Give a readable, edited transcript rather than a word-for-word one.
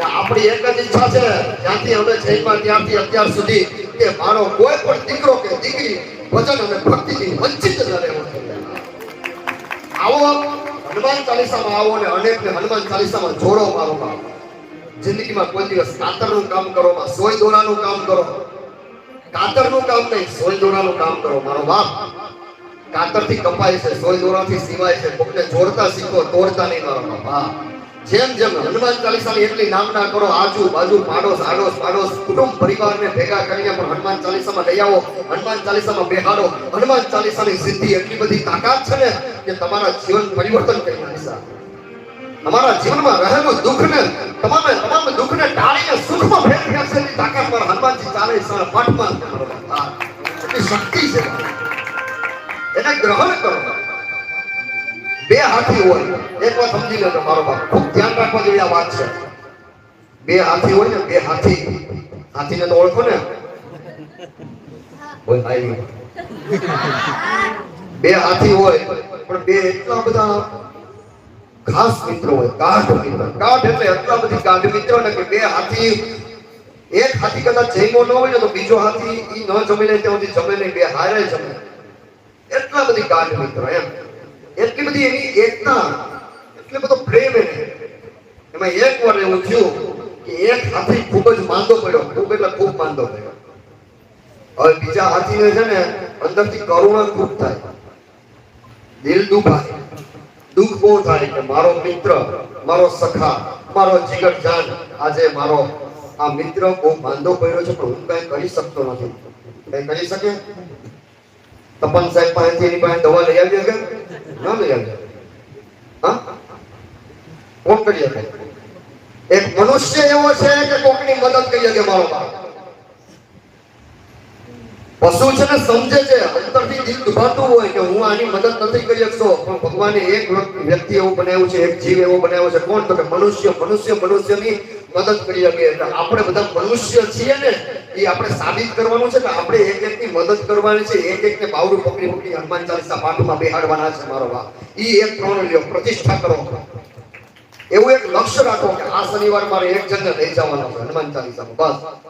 આપણી એક જ ઈચ્છા છે જ્યાંથી અમે જઈમાં ત્યાંથી અત્યાર સુધી કે મારો કોઈ પણ દીકરો કે દીકરી ભજન અને ભક્તિથી વંચિત ન રહેવો જોઈએ. આવો હનુમાન ચાલીસામાં આવો અને અનેકને હનુમાન ચાલીસામાં જોડો મારો બાપ. જિંદગીમાં કોઈ દિવસ કાતરનું કામ કરો, સોય દોરાનું કામ કરો. કાતરનું કામ નહીં, સોય દોરાનું કામ કરો મારો બાપ. કાતરથી કપાય છે, સોય દોરાથી સીવાય છે. કોકને જોડતા શીખો, તોડતા નહીં મારો બાપ. હા, જેમ જેમ હનુમાન ચાલીસાની એટલી નામના કરો, આજુબાજુ પાડોશ આડોશ પાડોશ કુટુંબ પરિવારને ભેગા કરીને પણ હનુમાન ચાલીસામાં લઈ આવો, હનુમાન ચાલીસામાં બેહાડો. હનુમાન ચાલીસાની સિદ્ધિ એટલી બધી તાકાત છે ને કે તમારા જીવન પરિવર્તન કરી નાખશે. તમારા જીવનમાં રહેલું દુઃખને તમામ દુઃખને ટાળીને સુખમાં ફેરવી નાખશે. એની તાકાત પર હનુમાનજી ચાલીસા પાઠમાં એટલી શક્તિ છે. એને ગ્રહણ કરો. બે હાથી હોય, એક વાત સમજી લેજો મારો બાપ, ખૂબ ધ્યાન રાખવા જેવી આ વાત છે. બે હાથી હોય ને, બે હાથીને તો ઓળખો ને? હોય ભાઈ, બે હાથી હોય પણ બે એટલા બધા ખાસ મિત્રો હોય, ગાઢ મિત્ર. ગાઢ એટલે એટલા બધી ગાઢ મિત્રો ને કે બે હાથી, એક હાથી કદાચ જમ્યો ન હોય ને તો બીજો હાથી ઈ ન જમી લે ત્યાં સુધી જમે નહીં, બે હારે જમે. એટલા બધી ગાઢ મિત્રો, એમ એટલી બધી એની એકતા, એટલે બધો પ્રેમ એને. એમાં એક વાર એવું થયું કે એક હાથી ખૂબ જ માંદો પડ્યો, ખૂબ એટલે ખૂબ માંદો પડ્યો. હવે બીજા હાથીને છે ને અંદરથી કરુણા ખૂબ થાય, દિલ દુભાય, દુઃખ બહુ થાય કે મારો મિત્ર, મારો સખા, મારો જીગરજાન આજે મારો આ મિત્ર બહુ માંદો પડ્યો છે, પણ હું કઈ કરી શકતો નથી. કઈ કરી શકે? તપન સાહેબ પાસેથી એની પાસે દવા લઈ આવી શકે? ના લઈ આવી. હા, કોણ કરી શકે? એક મનુષ્ય એવો છે કે કોકની મદદ કરી શકે મારો બાપ. પશુ છે ને સમજે છે, અંતરથી દિલ દુભાતું હોય કે હું આની મદદ નથી કરી શકતો, પણ ભગવાને એક વ્યક્તિ એવું બનાવ્યું છે, એક જીવ એવો બનાવ્યો છે. કોણ? તો કે મનુષ્ય. મનુષ્યની મદદ કરી શકે. એટલે આપણે બધા મનુષ્ય છીએ ને, એ આપણે સાબિત કરવાનું છે કે આપણે એક એકની મદદ કરવાની છે, એક એકને બાવડું પકડી હનુમાન ચાલીસા પાઠમાં બેહાડવાના છે મારો બાપ. ઈ એક પ્રણ લ્યો, પ્રતિષ્ઠા કરો. એવું એક લક્ષ્ય રાખો કે આ શનિવાર મારે એક જણને લઈ જવાનો છે હનુમાન ચાલીસામાં, બસ.